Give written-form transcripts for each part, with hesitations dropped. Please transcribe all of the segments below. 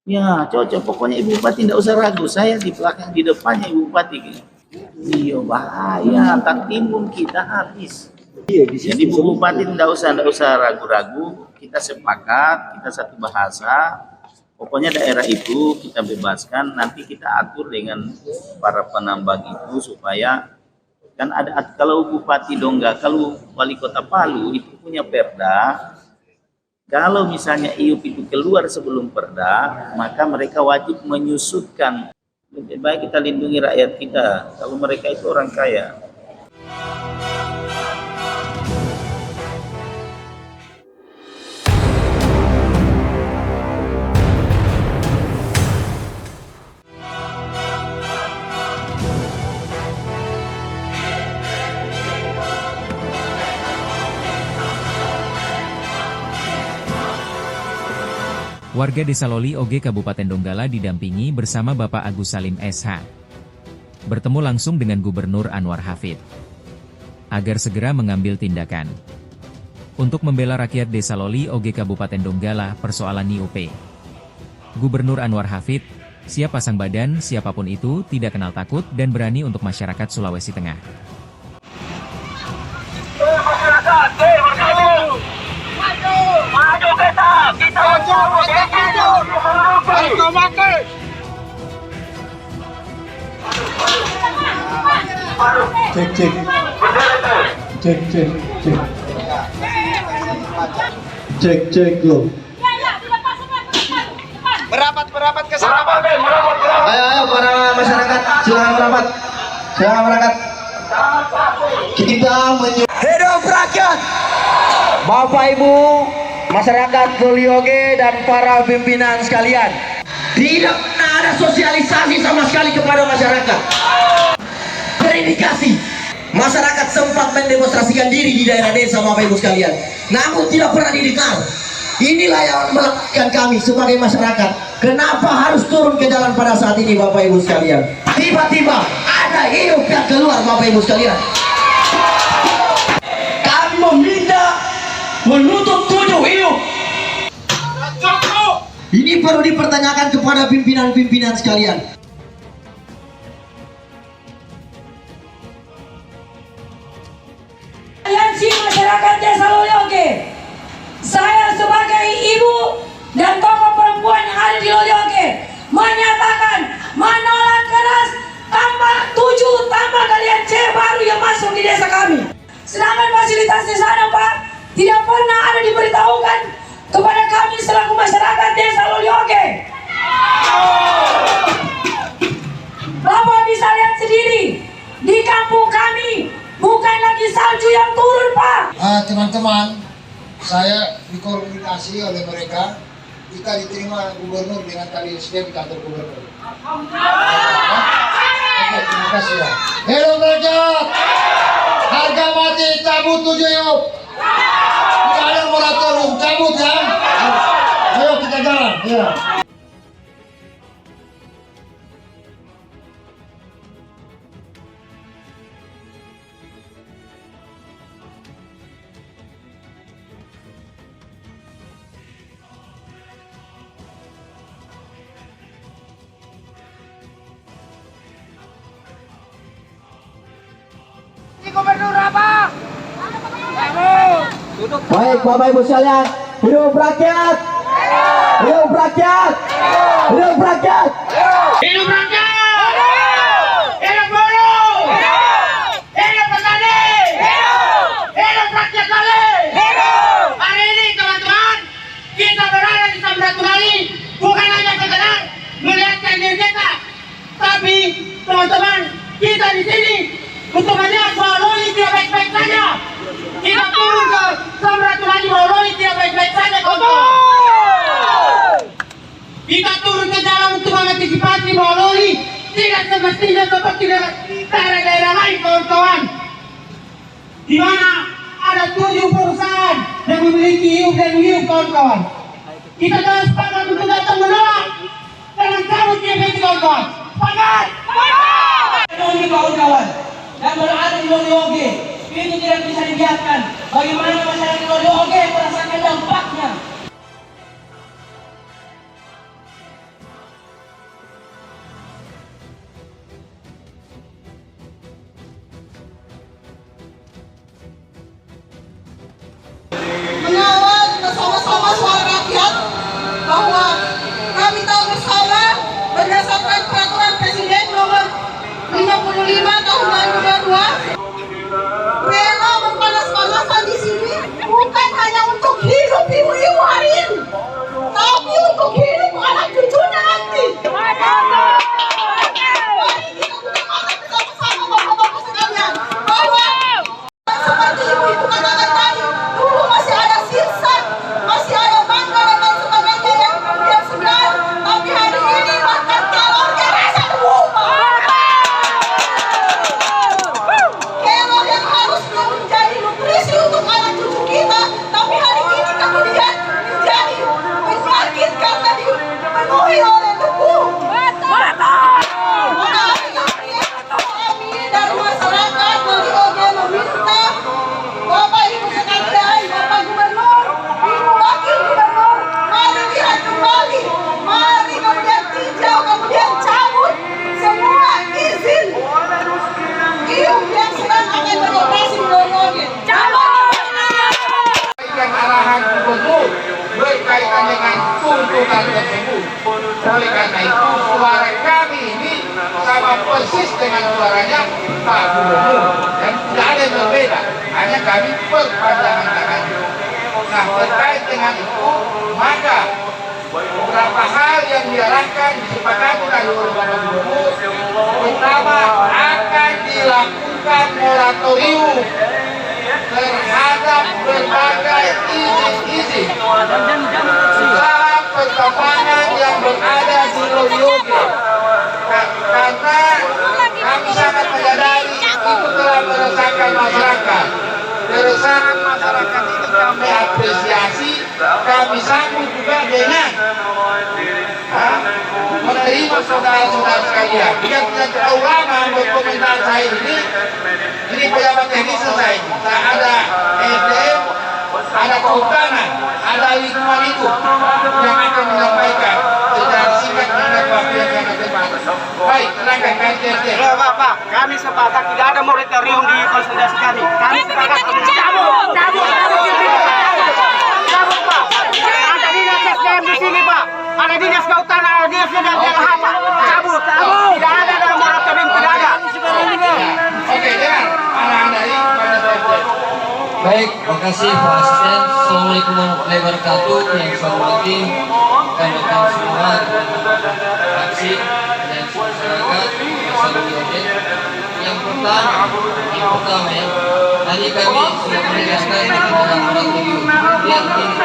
Ya, cocok. Pokoknya Ibu Bupati tidak usah ragu. Saya di belakang, di depannya Ibu Bupati. Iya, bahaya. Tak timbun kita habis. Jadi Ibu Bupati tidak usah ragu-ragu. Kita sepakat, kita satu bahasa. Pokoknya daerah itu kita bebaskan. Nanti kita atur dengan para penambang itu supaya kan ada, kalau Bupati Dongga, kalau Wali Kota Palu itu punya perda. Kalau misalnya IUP itu keluar sebelum perda, maka mereka wajib menyusutkan. Lebih baik kita lindungi rakyat kita. Kalau mereka itu orang kaya. Warga Desa Loli Oge Kabupaten Donggala didampingi bersama Bapak Agus Salim SH. Bertemu langsung dengan Gubernur Anwar Hafid. Agar segera mengambil tindakan. Untuk membela rakyat Desa Loli Oge Kabupaten Donggala persoalan IUP. Gubernur Anwar Hafid, siap pasang badan siapapun itu tidak kenal takut dan berani untuk masyarakat Sulawesi Tengah. Maju kita cek go. Merapat ke sana. Ayo para masyarakat silakan merapat. Kita Hidup rakyat. Bapak Ibu, masyarakat Loli Oge dan para pimpinan sekalian. Tidak ada sosialisasi sama sekali kepada masyarakat. Terindikasi masyarakat sempat mendemonstrasikan diri di daerah desa Bapak Ibu sekalian, namun tidak pernah didengar. Inilah yang melakukan kami sebagai masyarakat. Kenapa harus turun ke jalan pada saat ini Bapak Ibu sekalian? Tiba-tiba ada IUP yang keluar Bapak Ibu sekalian. Kami meminta menutup 7 IUP. Ini perlu dipertanyakan kepada pimpinan-pimpinan sekalian. Aliansi Masyarakat Desa Loli Oge, saya sebagai ibu dan tokoh perempuan yang ada di Loli Oge menyatakan menolak keras tambah 7 tambah kalian C baru yang masuk di desa kami. Sedangkan fasilitas di sana Pak tidak pernah ada diberitahukan kepada kami selaku masyarakat Desa Loli Oge. Bapak bisa lihat sendiri di kampung kami bukan lagi salju yang turun Pak. Teman-teman, saya dikomunikasi oleh mereka, kita diterima gubernur dengan tali SDM di kantor gubernur. Oke, terima kasih ya. Hidup rakyat, harga mati cabut 7 IUP. Tidak ada moratorium, cabut ya. Ayo kita jalan. Ya. Gubernur apa? baik Bapak Ibu sekalian, hidup rakyat. Hidup rakyat. Hidup rakyat. Hidup rakyat! Hidup buruh! Hidup petani! Hidup rakyat Loli! Hari ini teman-teman, kita berada di Samratulangi bukan hanya sekedar melihatkan diri kita, tapi teman-teman, kita di sini untuk melihat bahwa Loli tidak baik-baik saja. Kita turun ke Samratulangi bahwa Loli tidak baik-baik saja, kawan-kawan. Kita turun ke jalan untuk mengantisipasi bahwa Loli tidak semestinya seperti daerah-daerah lain, kawan-kawan, di mana ada 7 perusahaan yang memiliki IUP dan IUP, kawan-kawan. Kita jangan sepakat untuk datang menolak dengan cabut IUP, kawan-kawan. Sepakat! Loli, kawan-kawan, yang berada di Loli Oge, ini tidak bisa dibiarkan. Bagaimana masyarakat Loli Oge merasakan dampaknya? tahun 2022 rela berpanas-panasan di sini bukan hanya untuk hidup ibu-ibu hari ini, tapi untuk hidup anak cucunya nanti. Mari kita semangat bersama-sama bapak-bapak sekalian bahwa seperti ibu-ibu katakan tadi, dulu masih ada sisa, masih ada bangga dan lain sebagainya yang segar, tapi hari ini makan telurnya rasa berubah. Kelor yang harusnya menjadi nutrisi untuk anak cucu kita, tapi hari ini kemudian menjadi penyakit karena dipenuhi oleh debu. Kami dari masyarakat dari OG meminta Bapak Ibu sekalian, Bapak Gubernur, Ibu Wakil Gubernur, mari lihat kembali, mari kemudian tinjau, kemudian cabut semua izin IUP yang sedang akan beroperasi di OG. Cabut! Arahan gubernur berkaitan dengan tuntutan tersebut. Oleh karena itu suara kami ini sama persis dengan suaranya Pak Gubernur dan tidak ada yang berbeda, hanya kami perpanjangan tangan. Nah, terkait dengan itu maka beberapa hal yang diarahkan disepakati oleh Bapak Gubernur. Pertama, akan dilakukan moratorium terhadap berbagai izin-izin usaha pertambangan yang berada di Lolioge, karena kami sangat menyadari itu telah meresahkan masyarakat. Keresahan masyarakat itu kami apresiasi, kami sambut juga dengan menerima saudara-saudara sekalian. Biar tidak terlalu lama berkomentar saya ini pejabat teknis selesai. Ada SDM, ada kehutanan, ada lingkungan itu yang akan menyampaikan secara singkat mengenai waktu yang akan datang. Baik, silakan KTRT. Pak, kami sepakat tidak ada moratorium di konsolidasi kami. Kami sepakat cabut, Pak. Ada dinas SDM di sini, Pak. Ada dinas kehutanan, ada dinas LHK, Pak. Cabut. Tidak ada dalam moratorium, tidak ada. Oke, dengar arahan dari KTRT. Baik, makasih Pak Asisten. Assalamualaikum warahmatullahi wabarakatuh. Yang saya hormati rekan-rekan semua fraksi dan masyarakat Saloli OG. Yang pertama ya, tadi kami sudah menegaskan tentang moratorium. Yang ini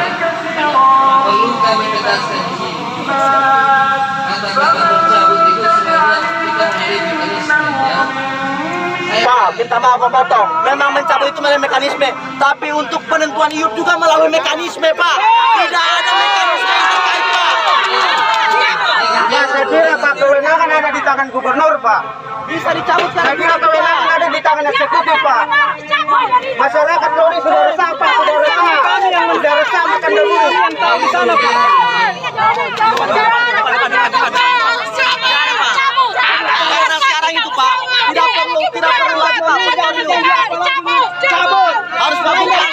perlu kami tegaskan di sini. Kata-kata mencabut itu sebenarnya kita memiliki mekanisme ya. Pak, minta maaf Pak Potong. Memang mencabut itu melalui mekanisme, tapi untuk penentuan IUP juga melalui mekanisme, Pak. Tidak ada mekanisme yang terkait, Pak. Ya, saya kira Pak, kewenangan ada di tangan gubernur, Pak. Bisa dicabut kan? Saya kira kewenangan ada di tangan eksekutif, Pak. Masyarakat Lori sudah resah, Pak. Sudah resah makan dulu. Di sana, Pak. Sekarang itu, Pak. Tidak perlu lagi cabut. Harus melakukan.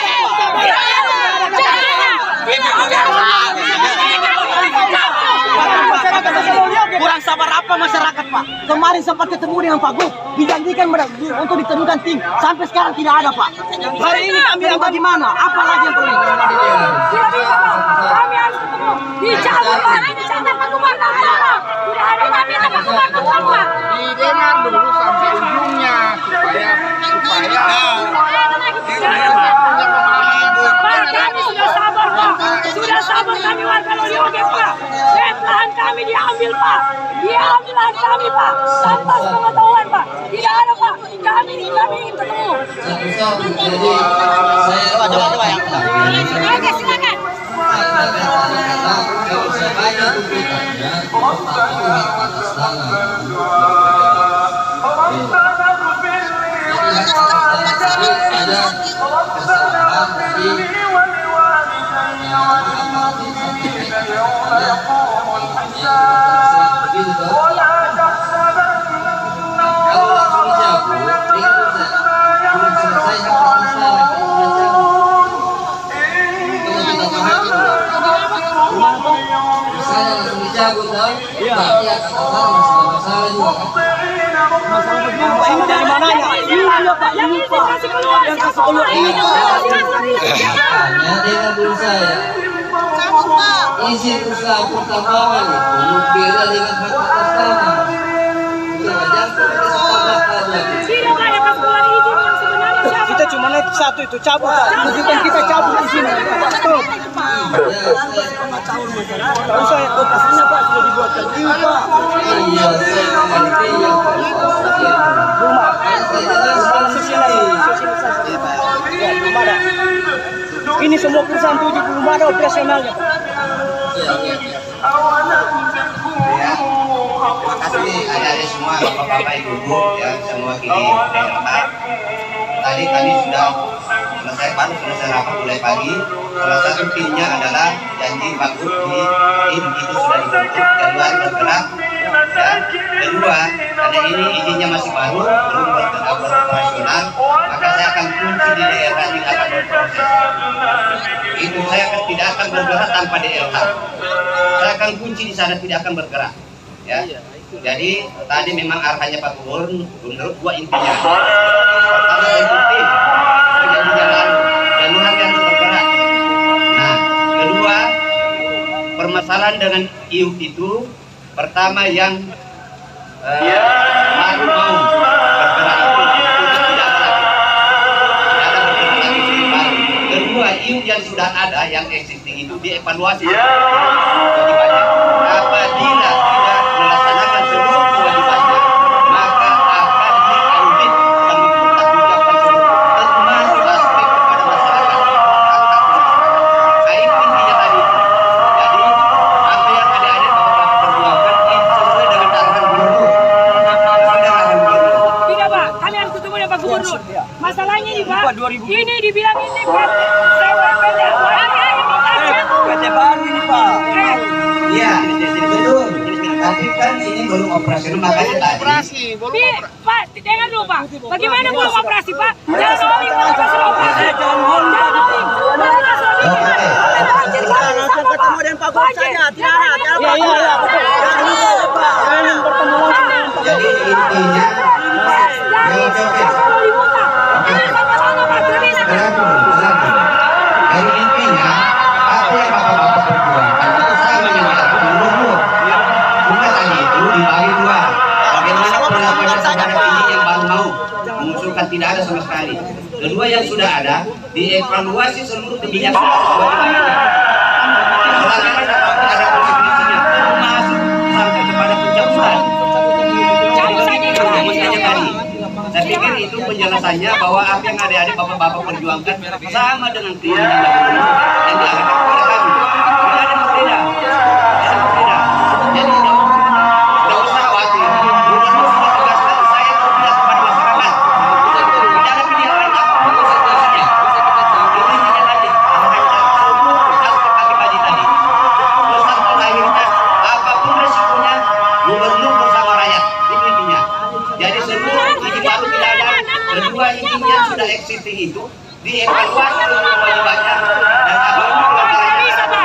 Kurang sabar apa masyarakat, Pak? Kemarin sempat ketemu dengan Pak Gub, dijanjikan untuk ditemukan tim, sampai sekarang tidak ada, Pak. Hari ini kami yang bagaimana? Apalagi yang perlu? Kami harus ketemu. Dicabut, Pak. Dicabut Pak Gubernur. Tidak ada kami Pak Gubernur, Pak. Didengar dulu sampai ujungnya supaya Kami sudah sabar, Pak. Sudah sabar kami warga Lolioge, Pak. Lahan kami diambil, Pak. Diambil lahan kami, Pak. Tanpa sepengetahuan, Pak. Tidak ada, Pak. Kami ingin ketemu. Jadi saya Oke, silakan. kalau saya baca tuntutannya, pertama atas tangan. Ada kesalahan tadi. Kalau langsung dicabut, belum selesai hak masalah. Misalnya langsung dicabut, berarti akan ada masalah-masalah juga. Ini dari mananya? Ini Pak, ini Pak. Yang kasih keluar ini. Hanya dengan dulu saya. Izin usaha pertambangan itu beda dengan hak atas tanah. Jangan disamakan lagi. Tidak ada pas keluar izin yang sebenarnya siapa? Kita cuma naik satu itu cabut. Bukan kita cabut di sini. Stop. Tahu saya lokasinya Pak sudah dibuatkan ini Pak. Iya, saya mengerti yang Rumah. Sosialisasi. Ya, belum ada. Ini semua perusahaan 7 belum ada operasionalnya. Ya, terima kasih adik-adik semua, bapak-bapak, ibu-ibu, ya, semua kini tadi kami sudah selesai rapat mulai pagi. Salah satu pinnya adalah janji bagus di tim itu sudah dibentuk Januari bergerak. Ya. Kedua, karena ini izinnya masih baru, belum beroperasional, maka saya akan kunci di daerah yang akan berproses. Itu saya tidak akan bergerak tanpa DLH. Saya akan kunci di sana, tidak akan bergerak. Ya. Jadi tadi memang arahannya Pak Gubernur dua intinya. Pertama bentuk tim, perjanjian lalu, Januari harus bergerak. Nah, kedua permasalahan dengan IUP itu, pertama yang baru mau bergerak itu tidak ada lagi. Tidak ada bergerak lagi seperti baru. Kedua, IUP yang sudah ada, yang existing itu dievaluasi kewajibannya. Apabila tidak melaksanakan seluruh kewajibannya, maka akan diaudit dan mempertanggungjawabkan seluruh, termasuk aspek kepada masyarakat. Kayak intinya tadi itu. Jadi apa yang adik-adik bapak-bapak perjuangkan itu sesuai dengan arahan gubernur. Tidak Pak, kami harus ketemu dengan Pak Gubernur. Masalahnya nih Pak, ini dibilang ini Pak, PT baru ini Pak. Iya, betul. Tapi kan ini belum operasional, makanya tadi. Pak, dengar dulu Pak. Bagaimana belum operasi Pak? Jangan ngomong kalau kasih operasi. Jangan ngomong. Langsung ketemu dengan Pak Gubernur saja. Tidak ada. Iya. Jangan bertemu langsung dengan Pak. Jadi intinya, Jadi intinya, apa yang bapak-bapak perjuangkan itu sama yang dilakukan gubernur. Cuma tadi itu dibagi dua. Bagaimana pengakuan kepada ini yang baru mau mengusulkan tidak ada sama sekali. Kedua yang sudah ada, dievaluasi seluruh kebijakan kewajibannya. Selama ada konsekuensinya, termasuk sampai kepada pencabutan. Saya pikir itu penjelasannya bahwa apa yang adik-adik bapak-bapak perjuangkan sama dengan keinginan yang diarahkan kepada kami. Tidak ada berbeda. Jadi tidak usah khawatir. Gubernur sudah tegaskan saya berpihak kepada masyarakat. Tidak ada pilihan lain apapun konsekuensinya. Itu intinya tadi. Semua aspek pagi-pagi tadi. Terus sampai akhirnya apapun resikonya gubernur bersama rakyat. Itu intinya. Jadi seluruh izin baru tidak ada. Kedua izin yang sudah existing itu dievaluasi seluruh kewajibannya dan apapun Tidak bisa Pak.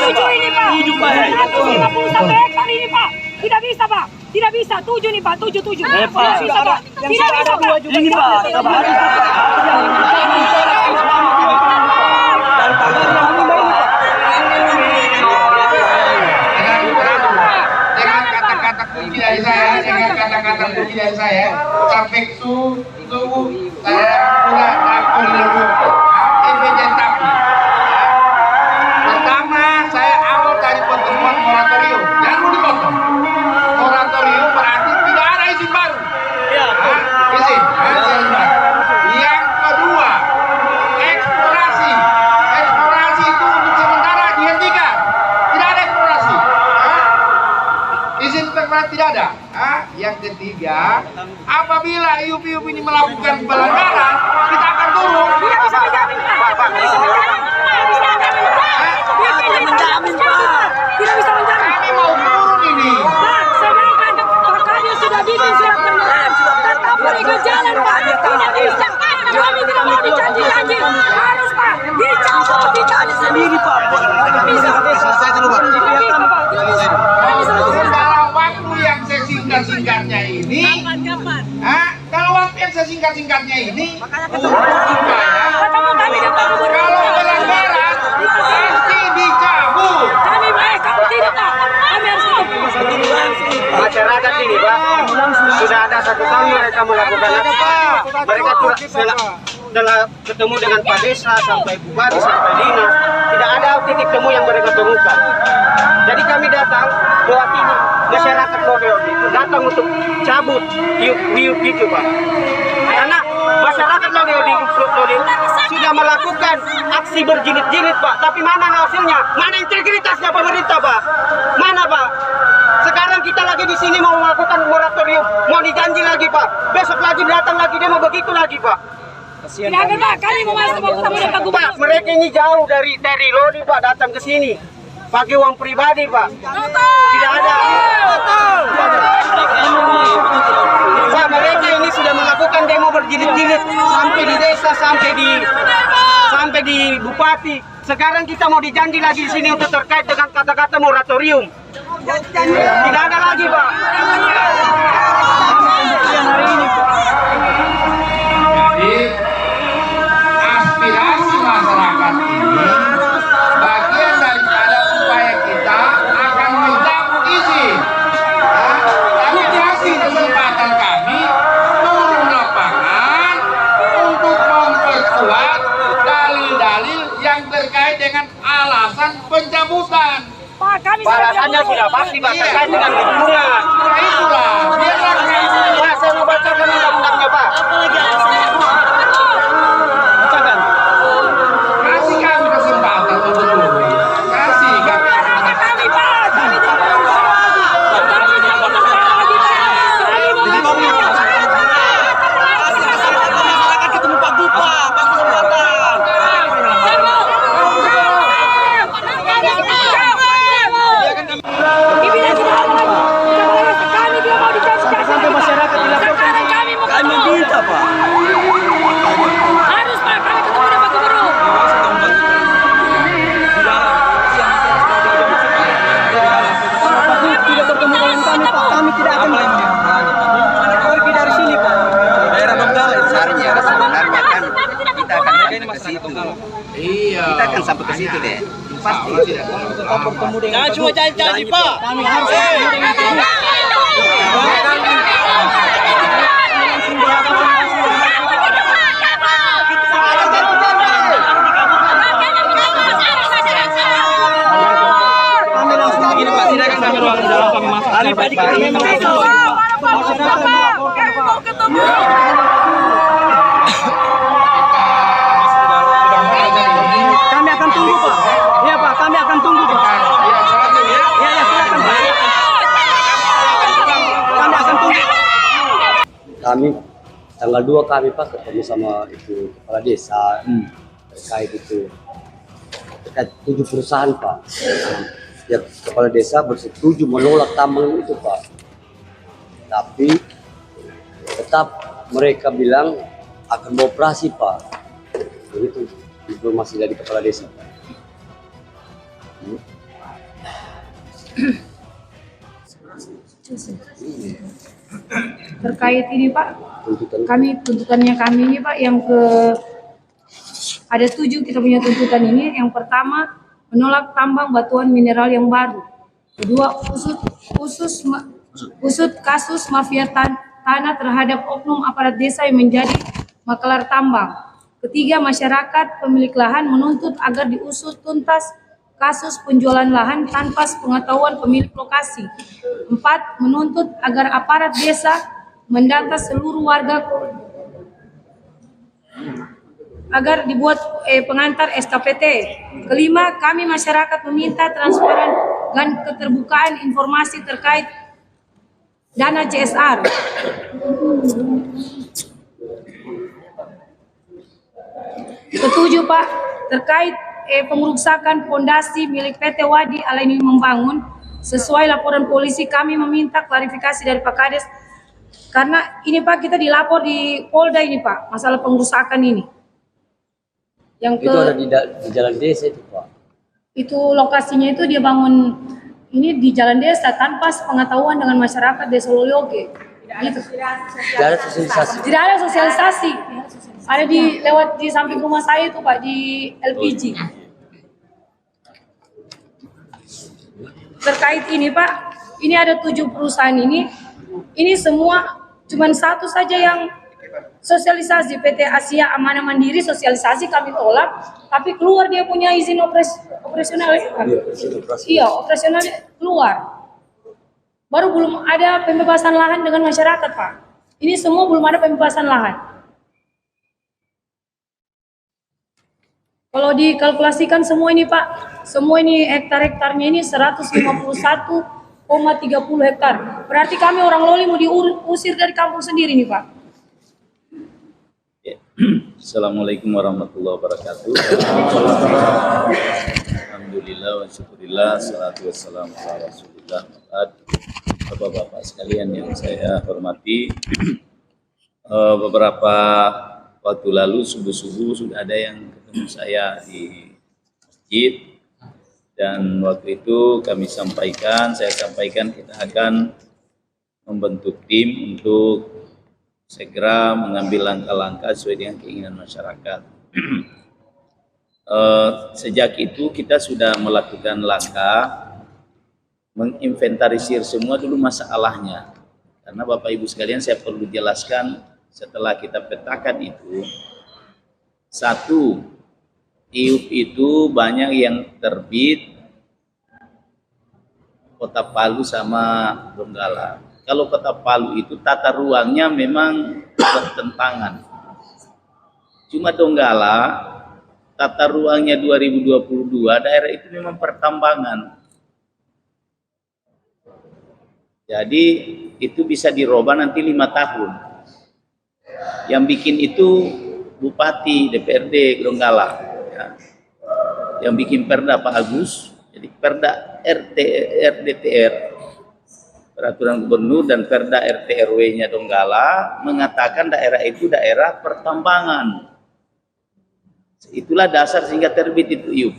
7 ini Pak. 151 hektar ini Pak. Tidak bisa Pak. Tidak bisa. 7 nih Pak. 7. Tidak bisa Pak. Tidak bisa Pak. Ini Pak. Dengan kata-kata kunci dari saya, sampai saya pertama saya awal dari pertemuan moratorium, jangan dipotong. Moratorium berarti tidak ada izin baru. Izin baru. Yang kedua, eksplorasi itu untuk sementara dihentikan, tidak ada eksplorasi. Izin eksplorasi tidak ada. Yang ketiga, apabila IUP ini melakukan pelanggaran, kita akan turun. Tidak bisa menjamin Pak. Tidak bisa menjamin Pak. Tidak bisa menjamin. Kami mau turun ini. Pak, sedangkan Pak Kadil sudah bikin surat pernyataan, tetap berikan jalan Pak. Tidak bisa. Kami tidak mau dijanji-janji. Harus Pak. Dicabut, dicabut sendiri Pak. Tidak bisa. Selesai dulu Pak. Tidak bisa Pak. Tidak bisa. Kami selesai. Dalam waktu yang sesingkat-singkatnya ini, sesingkat-singkatnya ini supaya kalau pelanggaran pasti dicabut. Masyarakat ini Pak, sudah ada 1 tahun mereka melakukan apa? Mereka telah ketemu dengan Pak Desa, sampai Bupati, sampai Dinas. Tidak ada titik temu yang mereka temukan. Jadi kami datang mewakili masyarakat Lodeo itu datang untuk cabut hiup itu Pak. Karena masyarakat Lodeo sudah melakukan aksi berjilid-jilid Pak. Tapi mana hasilnya? Mana integritasnya pemerintah Pak? Mana Pak? Sekarang kita lagi di sini mau melakukan moratorium, mau dijanji lagi Pak. Besok lagi datang lagi demo begitu lagi Pak. Tidak ada Pak, kami mau ketemu dengan Pak Gubernur. Pak, mereka ini jauh dari Lodi Pak datang ke sini. Pakai uang pribadi Pak. Tidak ada. Pak, mereka ini sudah melakukan demo berjilid-jilid sampai di desa, sampai di bupati. Sekarang kita mau dijanji lagi di sini untuk terkait dengan kata-kata moratorium. Tidak ada lagi Pak. Jadi aspirasi masyarakat ini bagian daripada upaya kita akan mencabut izin. Tapi kasih kesempatan kami turun lapangan untuk memperkuat dalil-dalil yang terkait dengan alasan pencabutan. Pak, kami Balasannya sudah pasti Pak, terkait dengan lingkungan. Nah itulah, biarlah Pak, saya mau bacakan undang-undangnya Pak. Bacakan. kasih kami kesempatan untuk turun. Kasih kami. kami Pak, kami tidak Masyarakat ketemu Pak Bupa, Pak kesempatan. Sampai masyarakat dilaporkan. Kami minta Pak. harus Pak, kami ketemu dengan Pak Gubernur. Tidak bertemu dengan kami Pak, kami tidak akan pergi dari sini Pak. Daerah Donggala Sebenarnya kan kita akan ke situ. Iya. Kita akan sampai ke situ deh. Pasti. tetap bertemu dengan Jangan cuma janji Pak. Kami harus kami akan tunggu Pak. Iya Pak, kami akan tunggu Pak. Iya silakan Pak. Kami akan tunggu. Kami tanggal 2 kami Pak ketemu sama itu kepala desa terkait itu terkait 7 perusahaan Pak. Ya kepala desa bersetuju menolak tambang itu Pak. Tapi tetap mereka bilang akan beroperasi Pak. Begitu informasi dari kepala desa Pak. Terkait ini Pak, tuntutannya kami ini Pak yang ada 7 kita punya tuntutan ini. Yang pertama, menolak tambang batuan mineral yang baru. Kedua, usut kasus mafia tanah terhadap oknum aparat desa yang menjadi makelar tambang. Ketiga, masyarakat pemilik lahan menuntut agar diusut tuntas kasus penjualan lahan tanpa pengetahuan pemilik lokasi. 4, menuntut agar aparat desa mendata seluruh warga agar dibuat pengantar SKPT. Kelima, kami masyarakat meminta transparan dan keterbukaan informasi terkait dana CSR. Ketujuh Pak, terkait pengerusakan fondasi milik PT Wadi Alaini Membangun, sesuai laporan polisi kami meminta klarifikasi dari Pak Kades, karena ini Pak kita dilapor di Polda ini Pak, masalah pengerusakan ini. Itu ada di jalan desa itu Pak. Itu lokasinya itu dia bangun ini di jalan desa tanpa pengetahuan dengan masyarakat Desa Lolioge. Tidak ada sosialisasi. Tidak ada sosialisasi. Ada lewat di samping rumah saya itu Pak, di LPG. Terkait ini Pak, ini ada 7 perusahaan ini semua cuman satu saja yang sosialisasi. PT Asia Amanah Mandiri sosialisasi kami tolak, tapi keluar dia punya izin operasional. Iya, operasional keluar. Baru belum ada pembebasan lahan dengan masyarakat Pak. Ini semua belum ada pembebasan lahan. Kalau dikalkulasikan semua ini Pak, semua ini hektar-hektarnya ini 151,30 hektar. Berarti kami orang Loli mau diusir dari kampung sendiri nih Pak. Assalamualaikum warahmatullahi wabarakatuh. Alhamdulillah wa syukurillah, salatu wassalamu ala rasulillah. Bapak-bapak sekalian yang saya hormati, beberapa waktu lalu subuh-subuh sudah ada yang ketemu saya di masjid, dan waktu itu saya sampaikan kita akan membentuk tim untuk segera mengambil langkah-langkah sesuai dengan keinginan masyarakat. Sejak itu kita sudah melakukan langkah menginventarisir semua dulu masalahnya, karena Bapak Ibu sekalian saya perlu jelaskan. Setelah kita petakan itu, satu, IUP itu banyak yang terbit Kota Palu sama Donggala. Kalau Kota Palu itu tata ruangnya memang bertentangan. Cuma Donggala tata ruangnya 2022 daerah itu memang pertambangan. Jadi itu bisa dirubah nanti 5 tahun. Yang bikin itu Bupati DPRD Donggala, ya. Yang bikin Perda Pak Agus. Jadi Perda RDTR, Peraturan Gubernur, dan Perda RT/RW-nya Donggala mengatakan daerah itu daerah pertambangan. Itulah dasar sehingga terbit itu IUP.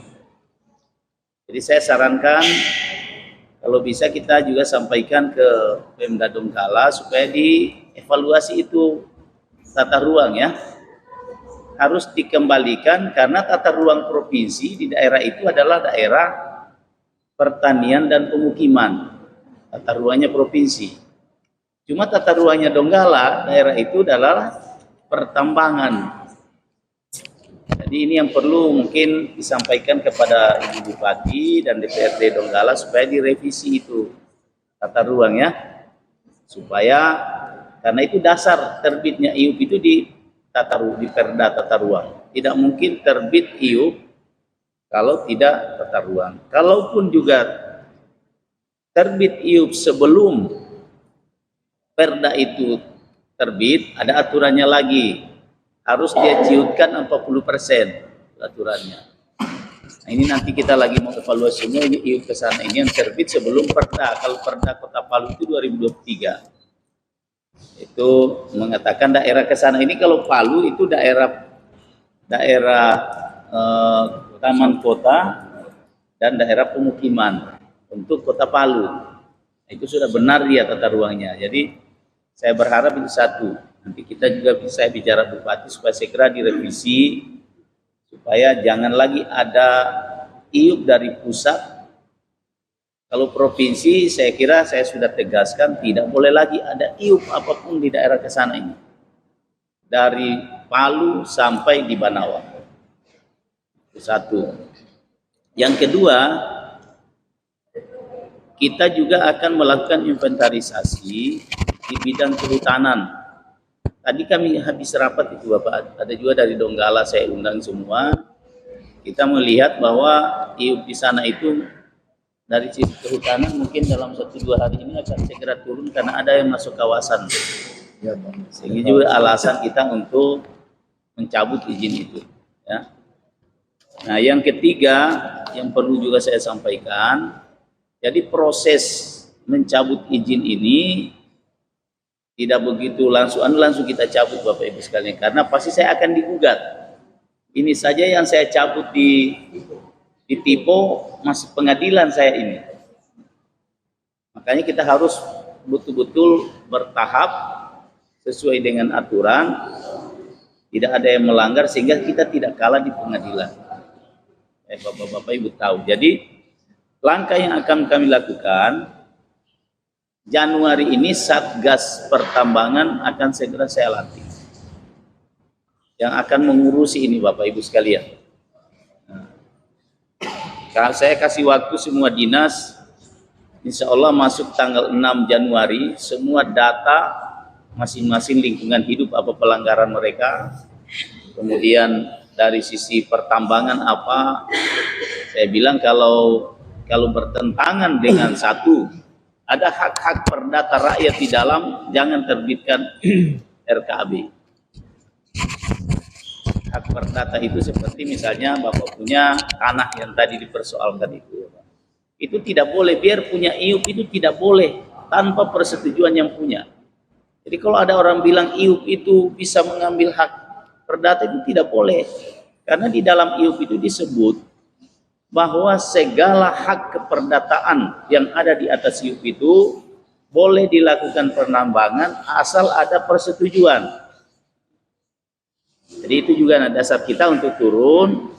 Jadi saya sarankan kalau bisa kita juga sampaikan ke Pemda Donggala supaya dievaluasi itu tata ruang, ya, harus dikembalikan, karena tata ruang provinsi di daerah itu adalah daerah pertanian dan pemukiman, tata ruangnya provinsi. Cuma tata ruangnya Donggala daerah itu adalah pertambangan. Jadi ini yang perlu mungkin disampaikan kepada Ibu Bupati dan DPRD Donggala supaya direvisi itu tata ruang, ya, supaya karena itu dasar terbitnya IUP itu di Perda tata ruang. Tidak mungkin terbit IUP kalau tidak tata ruang. Kalaupun juga terbit IUP sebelum Perda itu terbit, ada aturannya lagi. Harus dia ciutkan 40% aturannya. Nah, ini nanti kita lagi mau evaluasi semua ini IUP ke sana, ini yang terbit sebelum Perda. Kalau Perda Kota Palu itu 2023. Itu mengatakan daerah ke sana ini, kalau Palu itu daerah taman kota dan daerah pemukiman untuk Kota Palu. Itu sudah benar dia tata ruangnya. Jadi saya berharap itu satu. Nanti kita juga bisa bicara Bupati supaya segera direvisi, supaya jangan lagi ada IUP dari pusat. Kalau provinsi, saya kira saya sudah tegaskan tidak boleh lagi ada IUP apapun di daerah ke sana ini, dari Palu sampai di Banawa. Itu satu. Yang kedua, kita juga akan melakukan inventarisasi di bidang kehutanan. Tadi kami habis rapat itu Bapak, ada juga dari Donggala saya undang semua. Kita melihat bahwa IUP di sana itu dari sisi kehutanan mungkin dalam 1-2 hari ini akan segera turun karena ada yang masuk kawasan. Sehingga juga alasan kita untuk mencabut izin itu, ya. Nah, yang ketiga yang perlu juga saya sampaikan, jadi proses mencabut izin ini tidak begitu langsung kita cabut Bapak Ibu sekalian, karena pasti saya akan digugat. Ini saja yang saya cabut di Tipo masih pengadilan saya ini. Makanya kita harus betul-betul bertahap sesuai dengan aturan, tidak ada yang melanggar sehingga kita tidak kalah di pengadilan. Bapak-bapak Ibu tahu. Jadi langkah yang akan kami lakukan Januari ini Satgas Pertambangan akan segera saya latih yang akan mengurusi ini Bapak Ibu sekalian. Nah, saya kasih waktu semua dinas, insya Allah masuk tanggal 6 Januari, semua data masing-masing lingkungan hidup apa pelanggaran mereka, kemudian dari sisi pertambangan apa, saya bilang kalau bertentangan dengan satu, ada hak-hak perdata rakyat di dalam, jangan terbitkan RKAB. Hak perdata itu seperti misalnya Bapak punya tanah yang tadi dipersoalkan itu tidak boleh, biar punya IUP itu tidak boleh tanpa persetujuan yang punya. Jadi kalau ada orang bilang IUP itu bisa mengambil hak perdata, itu tidak boleh, karena di dalam IUP itu disebut bahwa segala hak keperdataan yang ada di atas IUP itu boleh dilakukan penambangan asal ada persetujuan. Jadi itu juga dasar kita untuk turun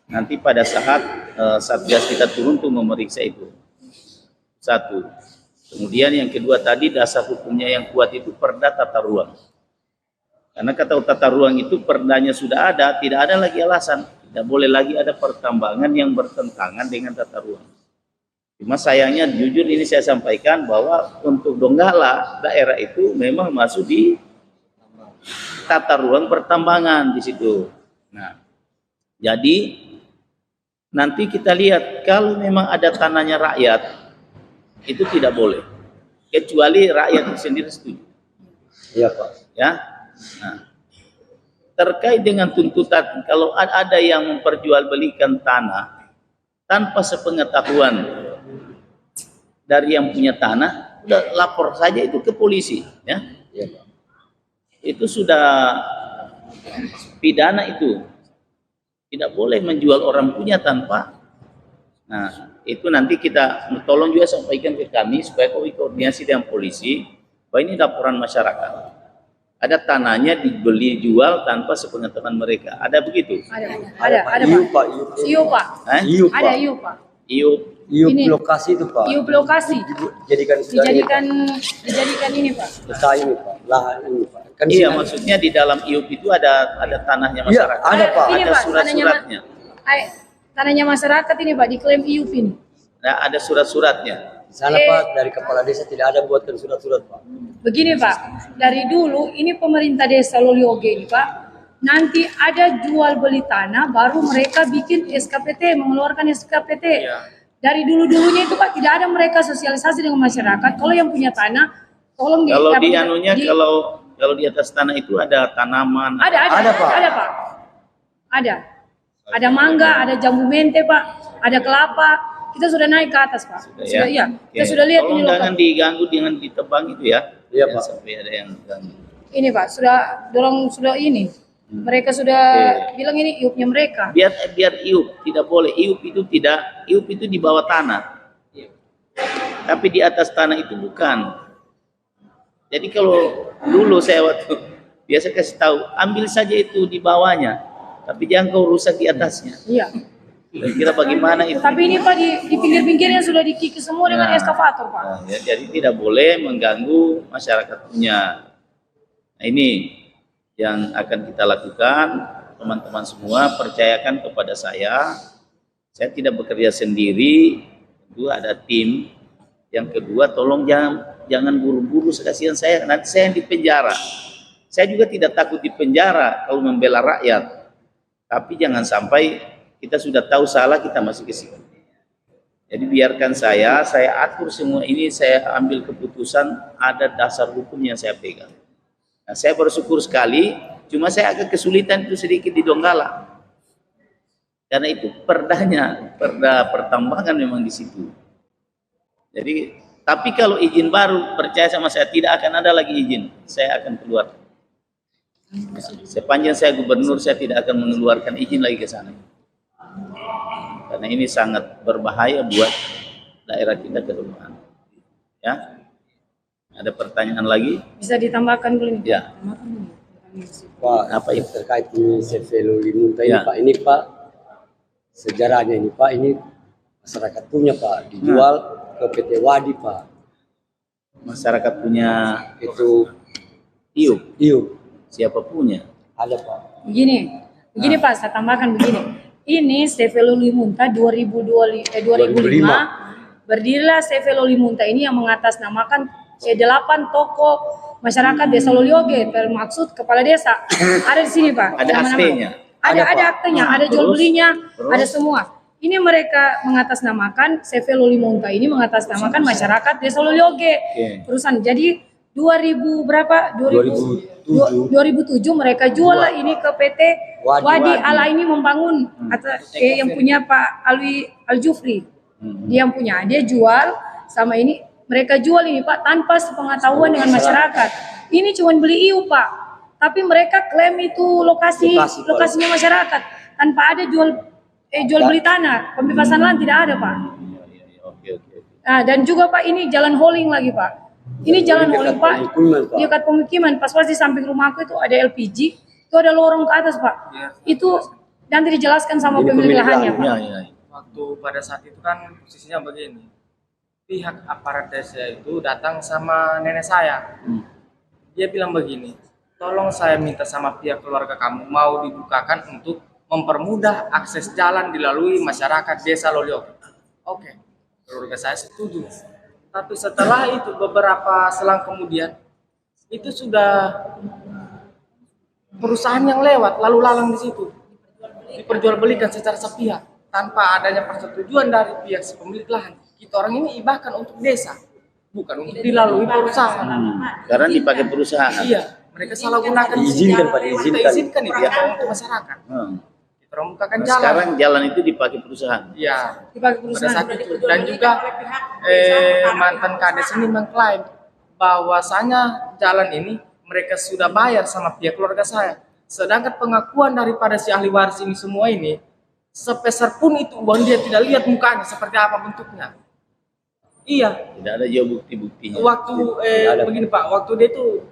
nanti pada saat Satgas kita turun untuk memeriksa itu. Satu. Kemudian yang kedua tadi dasar hukumnya yang kuat itu perda tata ruang. Karena kata tata ruang itu perdanya sudah ada, tidak ada lagi alasan. Tidak boleh lagi ada pertambangan yang bertentangan dengan tata ruang. Cuma sayangnya jujur ini saya sampaikan bahwa untuk Donggala daerah itu memang masuk di tata ruang pertambangan di situ. Nah, jadi nanti kita lihat kalau memang ada tanahnya rakyat itu tidak boleh, kecuali rakyat sendiri setuju. Iya Pak. Ya. Nah, terkait dengan tuntutan kalau ada yang memperjualbelikan tanah tanpa sepengetahuan dari yang punya tanah, udah lapor saja itu ke polisi, ya. Iya Pak. Itu sudah pidana itu. Tidak boleh menjual orang punya tanpa. Nah, itu nanti kita tolong juga sampaikan ke kami supaya kami koordinasi dengan polisi bahwa ini laporan masyarakat. Ada tanahnya dibeli jual tanpa sepengetahuan mereka. Ada begitu? Ada Pak. IUP Pak. Ada IUP Pak. IUP lokasi itu Pak. IUP lokasi. Dijadikan ini Pak. Usaha ini Pak. Lahan ini Pak. Kan iya, maksudnya di dalam IUP itu ada tanahnya masyarakat. Iya, ada Pak. Ada surat-suratnya. Tanahnya masyarakat ini Pak diklaim IUP ini. Nah, ada surat-suratnya. Di sana Pak dari kepala desa tidak ada buatkan surat-surat Pak. Begini Pak, dari dulu ini pemerintah desa Lolioge ini Pak, nanti ada jual beli tanah baru mereka bikin SKPT, mengeluarkan SKPT. Ya. Dari dulu-dulunya itu Pak tidak ada mereka sosialisasi dengan masyarakat. Kalau yang punya tanah, tolong kalau di anunya kalau di atas tanah itu ada tanaman. Ada Pak. Ada mangga, ada jambu mente Pak, ada kelapa. Kita sudah naik ke atas Pak. Sudah ya. Kita sudah lihat ini loh. Jangan diganggu dengan ditebang itu ya. Iya Pak. Sampai ada yang ganggu. Ini Pak, sudah ini. Mereka sudah bilang ini IUP-nya mereka. Biar IUP tidak boleh. IUP itu di bawah tanah. Tapi di atas tanah itu bukan. Jadi kalau dulu saya waktu biasa kasih tahu, ambil saja itu di bawahnya, tapi jangan kau rusak di atasnya. Iya. Kira bagaimana itu? Tapi ini Pak di pinggir-pinggirnya sudah dikikis semua dengan eskavator Pak. Nah, ya, jadi tidak boleh mengganggu masyarakat punya. Nah, ini yang akan kita lakukan, teman-teman semua percayakan kepada saya. Saya tidak bekerja sendiri, itu ada tim. Yang kedua, tolong jangan buru-buru, kasihan saya, nanti saya yang di penjara. Saya juga tidak takut di penjara kalau membela rakyat. Tapi jangan sampai kita sudah tahu salah, kita masih ke sini. Jadi biarkan saya atur semua ini, saya ambil keputusan, ada dasar hukum yang saya pegang. Nah, saya bersyukur sekali, cuma saya agak kesulitan itu sedikit di Donggala. Karena itu perda pertambangan memang di situ. Jadi, tapi kalau izin baru, percaya sama saya, tidak akan ada lagi izin. Saya akan keluar. Sepanjang saya gubernur, saya tidak akan mengeluarkan izin lagi ke sana. Karena ini sangat berbahaya buat daerah kita ke depan. Ya. Ada pertanyaan lagi? Bisa ditambahkan belum? Ya. Pak, Apa itu? terkait ini CV Loli Munta ini Ya. Pak, ini Pak sejarahnya ini Pak, ini masyarakat punya Pak, dijual ke PT Wadi Pak. Masyarakat punya Itu iup. Siapa punya? ada Pak. Begini Pak, saya tambahkan begini. Ini CV Loli Munta 2005 berdirilah CV Loli Munta ini yang mengatasnamakan 8 tokoh masyarakat Desa Lolioge, termaksud kepala desa. Ada di sini Pak. Ada aktenya? Ada aktenya, ada jual belinya, ada semua. Ini mereka mengatasnamakan CV Loli Munta ini mengatasnamakan masyarakat Desa Lolioge. Perusahaan. Jadi 2007 mereka jual lah ini ke PT Wadi Ala ini membangun yang punya Pak Alwi Aljufri. Dia yang punya, dia jual sama ini, mereka jual ini Pak tanpa sepengetahuan dengan masyarakat. Ini cuma beli iup Pak, tapi mereka klaim itu lokasinya masyarakat tanpa ada jual beli tanah, pembebasan lahan tidak ada Pak. Nah, dan juga Pak ini jalan hauling lagi Pak. Ini jalan hauling Pak, di dekat pemukiman, pas di samping rumahku itu ada LPG, itu ada lorong ke atas Pak. Itu nanti dijelaskan sama pemilik lahannya Pak. Waktu pada saat itu kan posisinya begini, pihak aparat desa itu datang sama nenek saya. Dia bilang begini, tolong saya minta sama pihak keluarga kamu mau dibukakan untuk mempermudah akses jalan dilalui masyarakat Desa Lolioge. Oke, keluarga saya setuju. Tapi setelah itu beberapa selang kemudian itu sudah perusahaan yang lewat lalu lalang di situ diperjualbelikan secara sepihak tanpa adanya persetujuan dari pihak si pemilik lahan. Kita orang ini ibahkan untuk desa, bukan untuk dilalui perusahaan. Karena dipakai perusahaan. Iya, mereka salah gunakan. Diizinkan Pak, diizinkan itu ya untuk masyarakat. Kita bukakan jalan. Sekarang jalan itu dipakai perusahaan. Iya, dipakai pada saat itu. Dan juga mantan kades ini mengklaim bahwasanya jalan ini mereka sudah bayar sama pihak keluarga saya. Sedangkan pengakuan daripada si ahli waris ini semua ini, sepeser pun itu uang dia tidak lihat mukanya seperti apa bentuknya. Iya. Tidak ada jauh bukti-buktinya. Waktu begini Pak, waktu dia tuh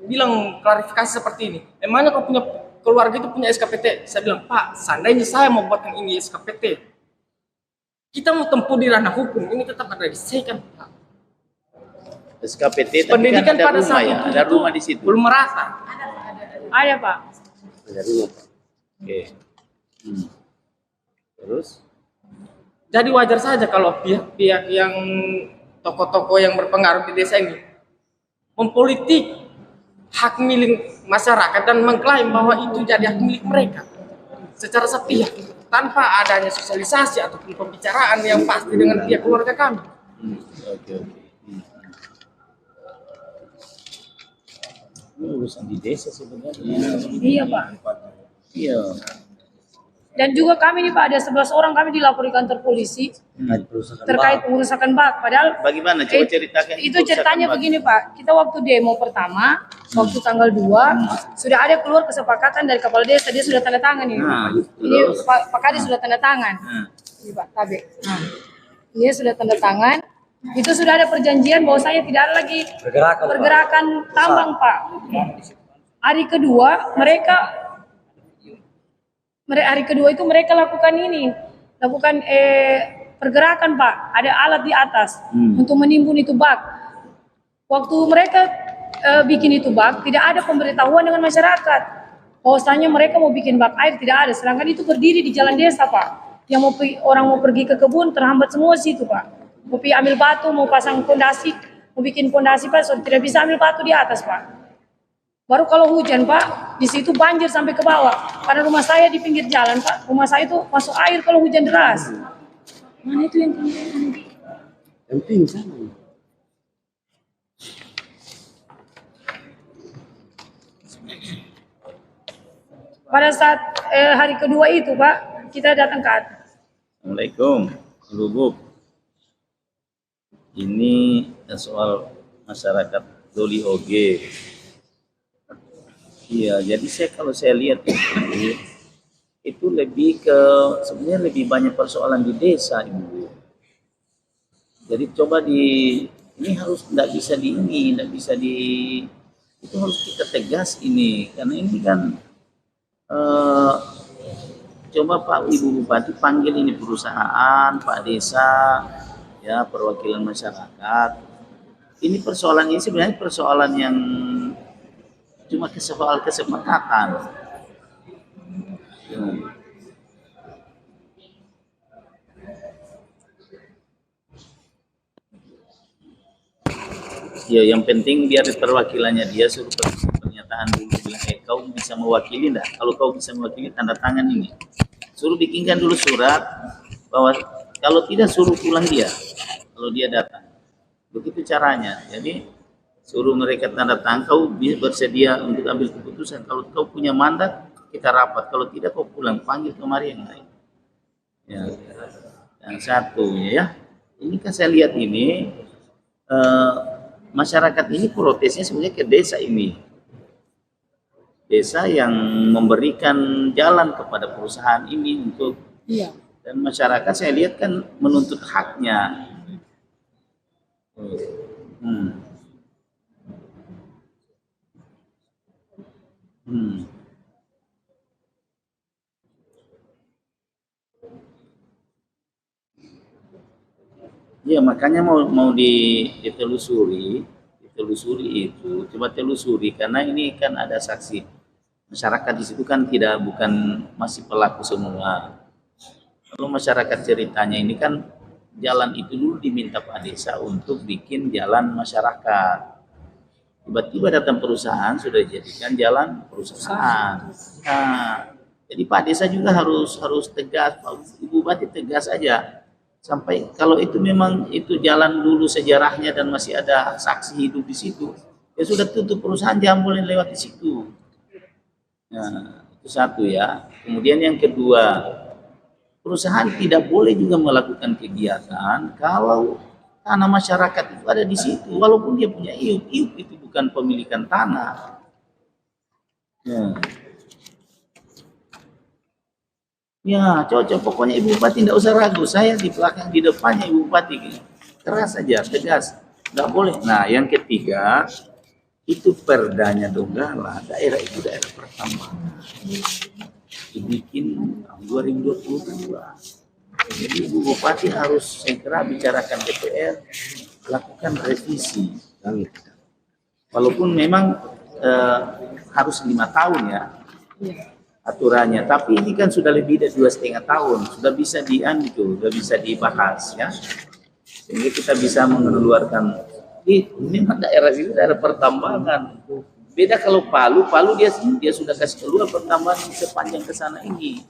bilang klarifikasi seperti ini. Emangnya kau punya keluarga itu punya SKPT? Saya bilang, Pak, seandainya saya mau buatkan ini SKPT, kita mau tempuh di ranah hukum, ini tetap ada diselesaikan Pak. SKPT tapi pendidikan kan ada pada rumah saat ya, itu ada rumah di situ. Belum merata. Ada Pak. Ada rumah Pak. Oke. Terus? Jadi wajar saja kalau pihak-pihak yang tokoh-tokoh yang berpengaruh di desa ini mempolitik hak milik masyarakat dan mengklaim bahwa itu jadi hak milik mereka secara sepihak tanpa adanya sosialisasi ataupun pembicaraan yang pasti dengan pihak keluarga kami. Oke. Ini urusan di desa sebenarnya. Iya Pak. Iya. Dan juga kami nih Pak, ada 11 orang kami dilaporkan kantor polisi terkait pengerusakan bak. Padahal bagaimana? Coba ceritakan. Itu ceritanya begini Pak, kita waktu demo pertama, waktu tanggal 2, sudah ada keluar kesepakatan dari kepala desa, dia sudah tanda tangan ini. Ini Pak Kades sudah tanda tangan. Ini Pak Kabek. Dia sudah tanda tangan. Itu sudah ada perjanjian bahwa saya tidak ada lagi pergerakan tambang Pak. Hari kedua hari kedua itu mereka lakukan pergerakan Pak. Ada alat di atas untuk menimbun itu bak. Waktu mereka bikin itu bak, tidak ada pemberitahuan dengan masyarakat. Bahwasanya mereka mau bikin bak air tidak ada. Sedangkan itu berdiri di jalan desa Pak. Yang orang mau pergi ke kebun terhambat semua situ Pak. Mau pergi ambil batu, mau pasang fondasi, mau bikin fondasi Pak, so tidak bisa ambil batu di atas Pak. Baru kalau hujan Pak, di situ banjir sampai ke bawah. Karena rumah saya di pinggir jalan Pak, rumah saya itu masuk air kalau hujan deras. Mana itu yang pingsan? Pada saat hari kedua itu Pak, kita datang ke atas. Assalamualaikum, Lubuk. Ini soal masyarakat Lolioge. Iya, jadi kalau saya lihat itu lebih ke sebenarnya lebih banyak persoalan di desa Ibu. Jadi coba Ini harus nggak bisa nggak bisa itu harus kita tegas ini, karena ini kan coba Pak Ibu Bupati panggil ini perusahaan, Pak Desa, ya perwakilan masyarakat. Ini persoalan ini sebenarnya persoalan yang cuma soal kesepakatan. Ya, yang penting biar perwakilannya dia suruh pernyataan dulu, bilang kau bisa mewakili enggak? Kalau kau bisa mewakili, tanda tangan ini. Suruh bikinkan dulu surat bahwa kalau tidak suruh pulang dia kalau dia datang. Begitu caranya. Jadi suruh mereka tanda tangan, kau bersedia untuk ambil keputusan. Kalau kau punya mandat, kita rapat. Kalau tidak, kau pulang, panggil kemari yang lain. Ya. Dan satu ya, ini kan saya lihat ini masyarakat ini protesnya sebenarnya ke desa ini. Desa yang memberikan jalan kepada perusahaan ini untuk dan masyarakat saya lihat kan menuntut haknya. Ya makanya mau ditelusuri itu, coba telusuri karena ini kan ada saksi masyarakat di situ kan bukan masih pelaku semua. Kalau masyarakat ceritanya ini kan jalan itu dulu diminta Pak Desa untuk bikin jalan masyarakat. Tiba-tiba datang perusahaan sudah dijadikan jalan perusahaan. Nah, jadi Pak Desa juga harus tegas, Pak Ibu Bupati tegas aja. Sampai kalau itu memang itu jalan dulu sejarahnya dan masih ada saksi hidup di situ, ya sudah tutup perusahaan, jangan boleh lewat di situ. Nah, itu satu ya. Kemudian yang kedua, perusahaan tidak boleh juga melakukan kegiatan kalau tanah masyarakat itu ada di situ, walaupun dia punya IUP itu bukan pemilikan tanah. Ya, cocok. Pokoknya Ibu Bupati tidak usah ragu. Saya di belakang, di depannya Ibu Bupati. Keras saja, tegas. Nggak boleh. Nah, yang ketiga, itu perdanya Donggala. Daerah itu daerah pertambangan. Dibikin tahun 2022. Jadi Ibu Bupati harus segera bicarakan DPR, lakukan revisi. Walaupun memang harus 5 tahun ya. Aturannya, tapi ini kan sudah lebih dari 2,5 tahun, sudah bisa sudah bisa dibahas ya, sehingga kita bisa mengeluarkan. Ini memang daerah itu daerah pertambangan. Beda kalau Palu dia sudah kasih keluar pertambangan sepanjang ke sana ini.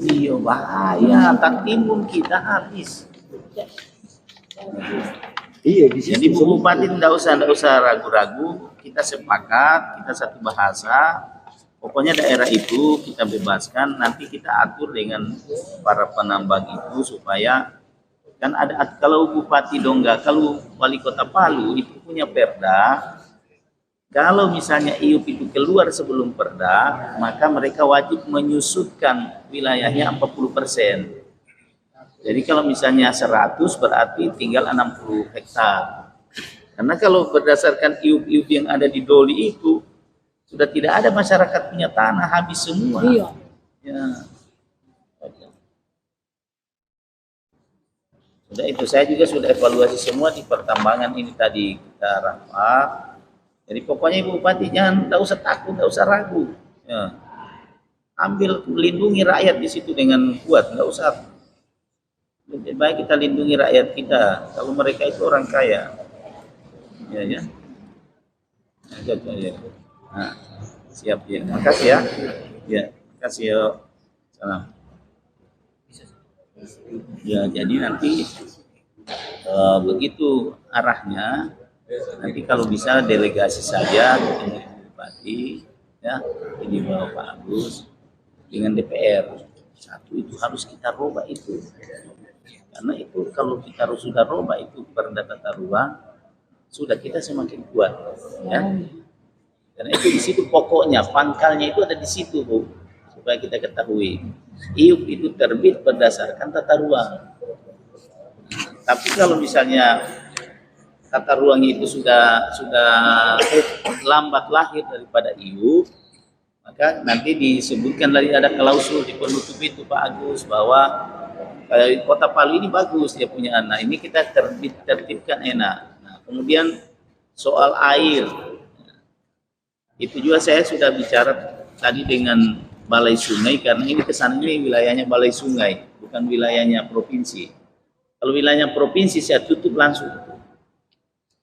Iya bahaya, tak timbun kita habis. Iya, jadi Bu Bupati tidak usah ragu-ragu. Kita sepakat, kita satu bahasa. Pokoknya daerah itu kita bebaskan. Nanti kita atur dengan para penambang itu supaya kan ada, kalau Bupati Donggala, kalau Wali Kota Palu itu punya perda. Kalau misalnya IUP itu keluar sebelum perda, maka mereka wajib menyusutkan wilayahnya 40%. Jadi kalau misalnya 100 berarti tinggal 60 hektar. Karena kalau berdasarkan IUP yang ada di Doli itu sudah tidak ada masyarakat punya tanah, habis semua. Iya. Ya. Sudah itu saya juga sudah evaluasi semua di pertambangan ini tadi kita rapat. Jadi pokoknya Ibu Bupati jangan, tidak usah takut, tidak usah ragu. Ya. Ambil, lindungi rakyat di situ dengan kuat, tidak usah. Lebih baik kita lindungi rakyat kita. Kalau mereka itu orang kaya. Ya. Nah, siap ya. Makasih ya. Ya, makasih ya. Salam. Ya, jadi nanti begitu arahnya. Nanti kalau bisa delegasi saja ketemu Bupati, ya, ini Pak Agus dengan DPR. Satu itu harus kita robah itu. Karena itu kalau kita sudah robah itu perda tata ruang, sudah kita semakin kuat, ya. Karena itu di situ pokoknya, pangkalnya itu ada di situ, Bu, supaya kita ketahui. IUP itu terbit berdasarkan tata ruang. Tapi kalau misalnya tata ruangnya itu sudah lambat lahir daripada IU, maka nanti disebutkan lagi ada klausul di penutup itu Pak Agus bahwa Kota Palu ini bagus dia punya anak, ini kita tertibkan enak. Nah, kemudian soal air, itu juga saya sudah bicara tadi dengan Balai Sungai, karena ini kesannya wilayahnya Balai Sungai, bukan wilayahnya provinsi. Kalau wilayahnya provinsi saya tutup langsung.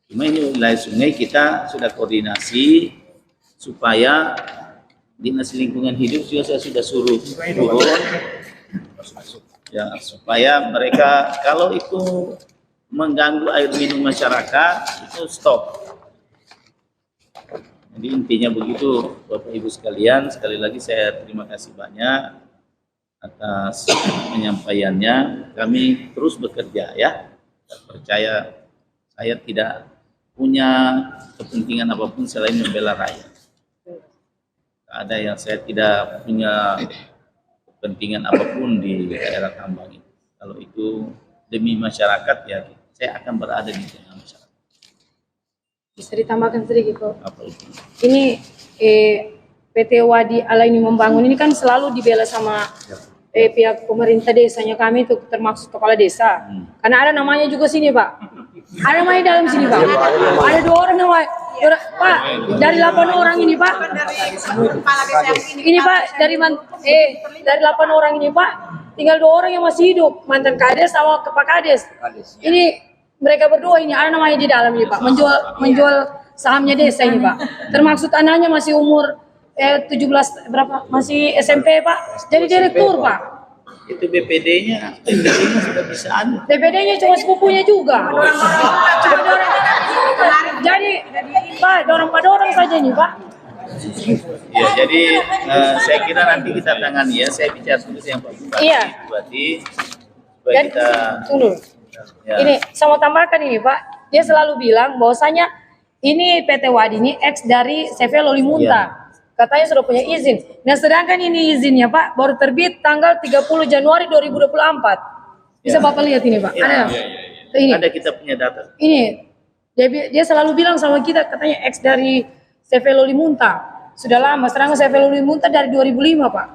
Cuma ini wilayah sungai kita sudah koordinasi supaya Dinas Lingkungan Hidup juga saya sudah suruh turun ya, supaya mereka kalau itu mengganggu air minum masyarakat itu stop. Jadi intinya begitu Bapak Ibu sekalian, sekali lagi saya terima kasih banyak atas penyampaiannya. Kami terus bekerja ya. Saya percaya saya tidak punya kepentingan apapun selain membela rakyat. Ada yang saya tidak punya kepentingan apapun di daerah tambang itu. Kalau itu demi masyarakat ya saya akan berada di tengah masyarakat. Bisa ditambahkan sedikit kok. Apa itu? Ini PT Wadi Ala ini membangun ini kan selalu dibela sama pihak pemerintah desanya, kami itu termasuk kepala desa. Karena ada namanya juga sini Pak. Ada namanya dalam sini Pak. Ada 2 orang namanya. Pak, dari 8 orang ini Pak. Ini Pak dari dari 8 orang ini Pak, tinggal 2 orang yang masih hidup, mantan kades sama Pak Kades. Ini mereka berdua ini ada namanya di dalam ini Pak. Menjual sahamnya desa ini Pak. Termaksud anaknya masih umur 17 berapa, masih SMP Pak, jadi direktur Pak. Itu BPD-nya sudah bisa anu. BPD-nya cuma sepupunya juga. Jadi Pak, dorong saja nih Pak. Ya, jadi saya kira nanti kita tangani ya. Saya bicara dulu yang Pak Bupati. Iya. Bupati supaya Dan kita tunggu. ya. Ini saya mau tambahkan ini Pak. Dia selalu bilang bahwasanya ini PT Wadi ini ex dari CV Lolimunta. Katanya sudah punya izin. Nah sedangkan ini izinnya Pak baru terbit tanggal 30 Januari 2024. Bisa Bapak lihat ini Pak. Ada. Ini. Ada kita punya data. Ini. Dia selalu bilang sama kita katanya ex dari CV Lolimunta. Sudah lama. Sedangkan CV Lolimunta dari 2005 Pak.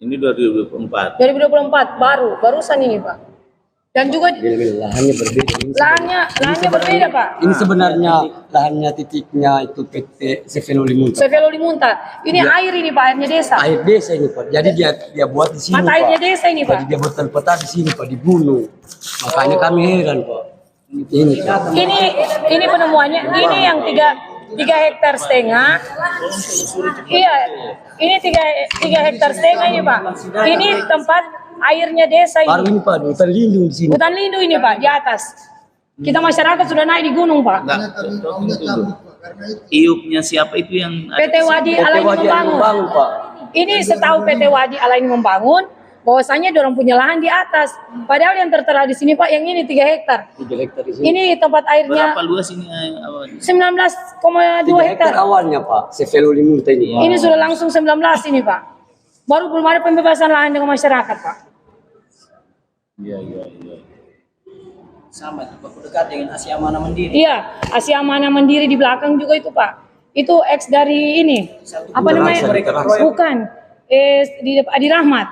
Ini 2024. 2024 barusan ini Pak. Dan juga lahannya berbeda. Lahannya berbeda Pak. Ini sebenarnya lahannya titiknya itu PT CV Lolimunta. CV Lolimunta. Ini air ini Pak, airnya desa. Air desa ini Pak. Jadi dia buat di sini Mata Pak. airnya desa ini Pak. Jadi dia buat peta di sini Pak, di gunung. Makanya kami heran Pak. Ini Pak. Ini penemuannya. Ini yang 3 hektar setengah. Iya, ini 3 hektar setengah ini Pak. Ini tempat airnya desa ini. Baru ini Pak, hutan lindung di sini. Hutan lindung ini Pak, di atas. Kita masyarakat sudah naik di gunung Pak. IUP-nya siapa itu yang PT Wadi Ala ini membangun. Pak. Ini setahu PT Wadi Ala ini membangun, bahwasanya dorong punya lahan di atas. Padahal yang tertera di sini Pak, yang ini 3 hektar. 3 hektar di sini. Ini tempat airnya berapa luas ini awalnya? 19,2 hektar. Awalnya Pak, CV Lolimunta ini. Ini sudah langsung 19 ini Pak. Baru belum ada pembebasan lahan dengan masyarakat Pak. Iya. Sama Pak, dekat dengan Asia Mana Mandiri. Iya, Asia Mana Mandiri di belakang juga itu Pak. Itu ex dari ini. Apa namanya? Bukan. Di Adi Rahmat.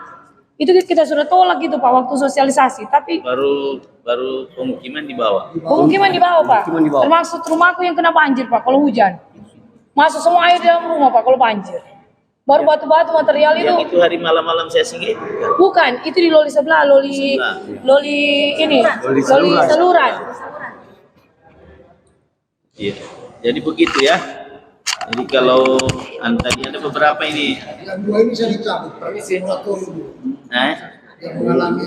Itu kita sudah tolak gitu Pak waktu sosialisasi, tapi baru pemukiman di bawah. Pemukiman di bawah Pak. Termasuk rumahku yang kena banjir Pak kalau hujan. Masuk semua air dalam rumah Pak kalau banjir. Baru batu-batu material itu. Yang itu hari malam-malam saya singgah itu kan? Bukan, itu di Loli sebelah, Loli ini, Loli Saluran. Iya. Jadi begitu ya. Jadi kalau tadi ada beberapa ini. Yang 2 ini saya dicabut, permisi yang mengalami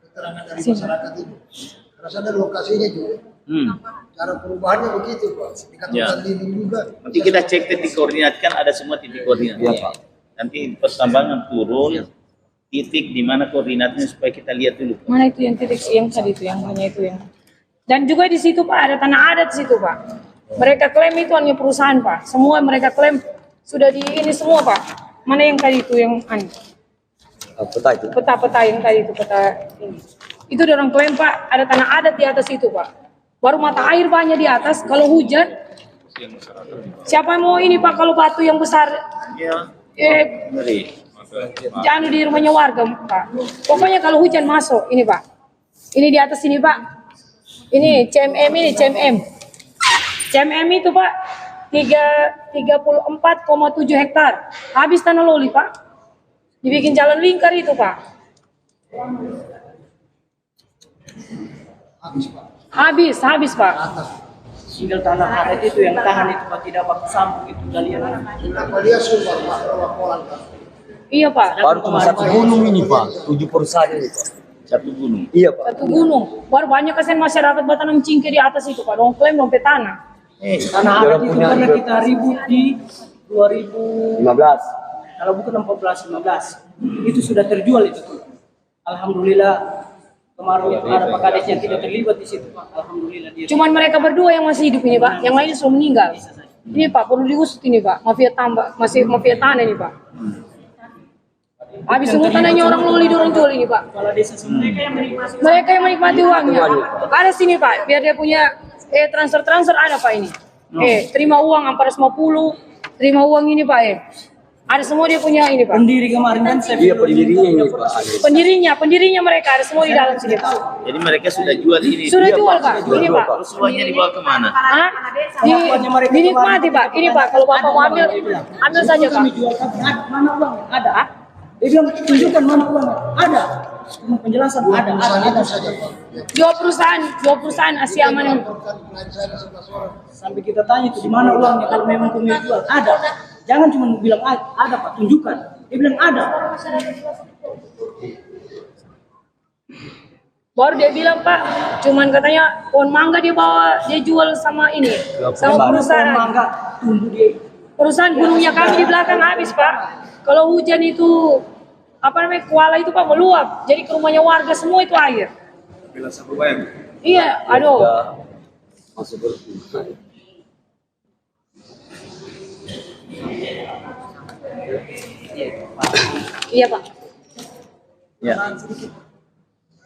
keterangan dari masyarakat itu. Karena ada lokasinya juga. Cara perubahannya begitu Pak. Tingkat hutan lindung juga. Nanti kita cek titik koordinatkan, ada semua titik koordinat. Iya Pak. Nanti pertambangan turun titik di mana koordinatnya supaya kita lihat dulu. Mana itu yang titik yang tadi itu yang banyak itu yang. Dan juga di situ Pak ada tanah adat di situ Pak. Mereka klaim itu hanya perusahaan Pak. Semua mereka klaim sudah di ini semua Pak. Mana yang tadi itu yang Peta itu. Peta yang tadi itu peta ini. Itu orang klaim Pak, ada tanah adat di atas itu Pak. Baru mata air banyak di atas, kalau hujan, siapa yang mau ini Pak kalau batu yang besar? Iya. Ngeri. Jangan di rumahnya warga Pak. Pokoknya kalau hujan masuk, ini Pak. Ini di atas ini Pak. Ini CMM ini, CMM. CMM itu Pak, 34,7 hektar. Habis tanah loli Pak. Dibikin jalan lingkar itu Pak. Habis Pak. Tinggal tanah adat itu yang tahan itu Pak, tidak pakai sambung itu galian. Kenapa dia sumpah Pak, pola-pola Pak. Iya Pak. Baru cuma satu gunung ini Pak, 7 perusahaan ini Pak. Satu gunung. Iya Pak. Satu gunung. Baru banyak kasihan masyarakat bertanam cingke di atas itu Pak. Dong klaim dompet tanah. Tanah adat itu karena kita ribut di 2015. Kalau bukan 14-15 itu sudah terjual itu tuh. Alhamdulillah kemarin ada Pak Kades yang tidak terlibat di situ Pak. Alhamdulillah dia. Cuman mereka berdua yang masih hidup ini Pak. Yang lain sudah meninggal. Ini Pak perlu diusut ini Pak. Mafia tambah, masih mafia tanah ini Pak. Habis semua tanahnya orang loli dorong jual ini Pak. Kepala desa semua Mereka yang menikmati uangnya. Ada sini Pak, biar dia punya transfer ada Pak ini. Terima uang 450, terima uang ini Pak Ada semua dia punya ini Pak. Pendiri kemarin kan saya Iya pendirinya ini Pak. Pendirinya mereka ada semua di dalam sini Pak. Jadi mereka sudah jual ini. Sudah jual Pak, ini Pak. Semuanya dibawa kemana? Hah? Dinikmati Pak, ini Pak. Kalau Bapak mau ambil saja Pak. Mana uang? Ada. Dia bilang tunjukkan mana uang. Ada. Cuma penjelasan ada. Dua perusahaan Asia Aman. Sampai kita tanya itu di mana uangnya kalau memang kamu jual. Ada. Jangan cuma bilang ada Pak, tunjukkan. Dia bilang ada. Baru dia bilang Pak, cuman katanya pohon mangga dia bawa, dia jual sama ini, sama perusahaan. Pohon mangga tumbuh di perusahaan gunungnya kami di belakang habis Pak. Kalau hujan itu kuala itu Pak meluap, jadi ke rumahnya warga semua itu air. Iya, aduh. Masuk Iya Pak. Ya.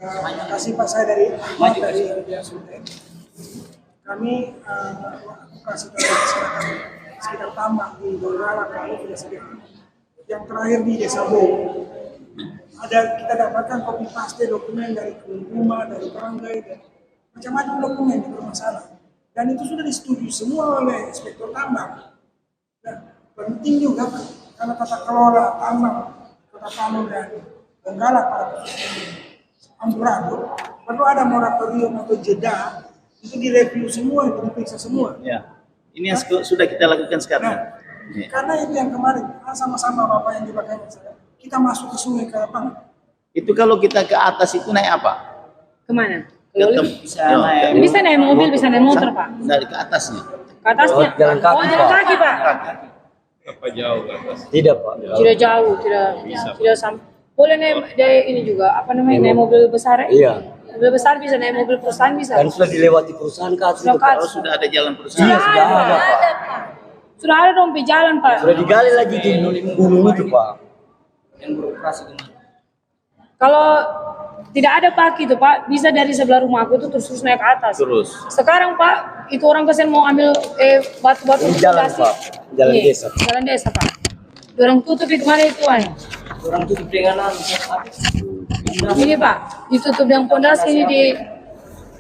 Terima kasih Pak, saya dari Sultan. Kami kasih tahu masyarakat sekitar tambang di Donggala kami sudah sedia. Yang terakhir di Desa Bong, kita dapatkan copy paste dokumen dari Kumuma, dari Peranggai, dan macam-macam dokumen yang bermasalah. Dan itu sudah disetujui semua oleh inspektur tambang. Dan penting juga karena tata kelola tambang Kota Palu dan Donggala pada posisi amburadul, perlu ada moratorium atau jeda itu direview semua, itu diperiksa semua. Ya, ini yang sudah kita lakukan sekarang. Karena itu yang kemarin sama-sama Bapak yang dipakai saya, kita masuk ke sungai ke lapangan. Itu kalau kita ke atas itu naik apa? Kemana? bisa naik mobil, bisa naik motor Pak. Dari ke atasnya. Ke atasnya? Jalan kaki, Oh, jalan kaki Pak. Apa jauh ke atas? Tidak Pak. Tidak jauh, tidak sampai. Boleh naik ini juga, naik mobil besar ya? Iya. Mobil besar bisa, naik mobil perusahaan bisa. Kan sudah dilewati perusahaan ke atas. Kalau sudah ada jalan perusahaan. Iya, sudah ada Pak. Sudah ada dong di jalan Pak. Sudah digali lagi di gunung itu Pak. Yang beroperasi kemana? Kalau tidak ada Pak itu Pak, bisa dari sebelah rumahku itu terus naik ke atas. Terus. Sekarang Pak, itu orang kesian mau ambil batu-batu Ini jalan Pak, jalan desa. Jalan desa Pak. Orang tutup itu mana itu Pak? Orang tutup dengan Ini Pak, ditutup dengan pondasi ini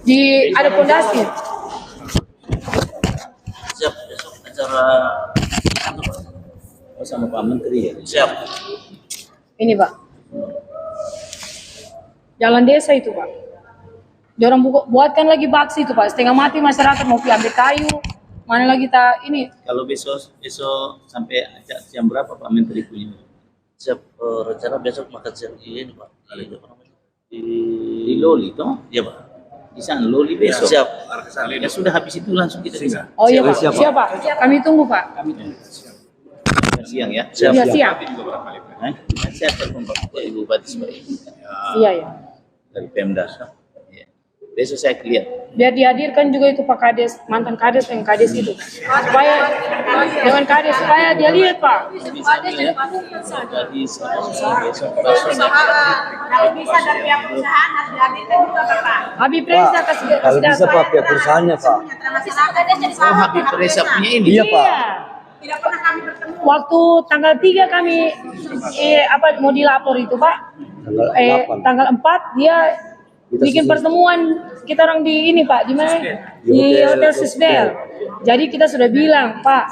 di ada pondasi. Siap, besok acara sama Pak Menteri ya. Siap. Ini Pak. Jalan desa itu Pak. Orang buatkan lagi baksi itu Pak. Setengah mati masyarakat mau ambil kayu. Mana lagi ini? Kalau besok sampai jam berapa Pak Menteri punya? Siap, rencana besok makan siang ini Pak. Apa namanya? Di Loli toh? Iya Pak. Di sana Loli besok. Siap. Ya sudah habis itu langsung kita bisa. Oh iya Pak. Siap Pak. Kami tunggu Pak. Siang ya. Siap. Siap. Saya telepon Pak Ibu Bupati sebagai Iya. Dari Pemda. Ya. Besok saya lihat. Biar dihadirkan juga itu Pak Kades, mantan Kades yang Kades itu. Supaya dengan Kades supaya dia lihat Pak. Jadi besok Kalau bisa dari pihak perusahaan harus dihadirkan juga Bapak. Habib Reza kasih Kalau bisa Pak pihak perusahaannya Pak. Masyarakat dia jadi oh, Habib Reza punya ini. Iya Pak. Tidak pernah kami bertemu. Waktu tanggal 3 kami mau dilapor itu Pak. Tanggal 4 dia bikin pertemuan kita orang di ini Pak, di mana? Di Hotel Sisbel. Jadi kita sudah bilang, Pak,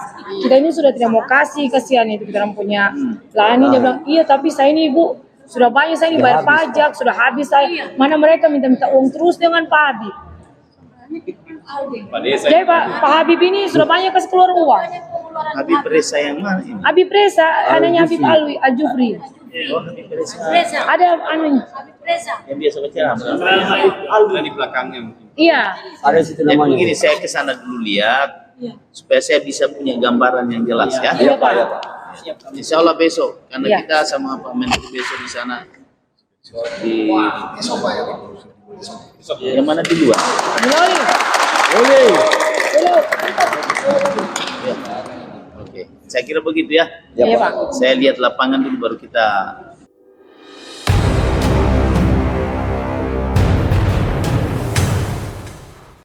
kita ini sudah tidak mau kasihan itu kita orang punya lahan ini. Dia bilang, iya tapi saya ini Ibu sudah banyak saya ini bayar pajak, sudah habis saya. Mana mereka minta uang terus dengan Pak Habib. Jadi Pak Habib ini sudah banyak kasih keluar uang. Habib Reza yang mana ini? Habib Reza, anaknya Habib Al-Jufri. Oh, Habib Reza. Ada anunya. Yang biasa berceramah. Ada di belakangnya mungkin. Iya. Ada situ namanya. Begini, saya ke sana dulu lihat supaya saya bisa punya gambaran yang jelas ya. Iya Pak. Insya Allah besok, karena kita sama Pak Menteri besok di sana di yang mana di luar. Boleh. Oke, saya kira begitu ya. Iya Pak. Saya lihat lapangan dulu baru kita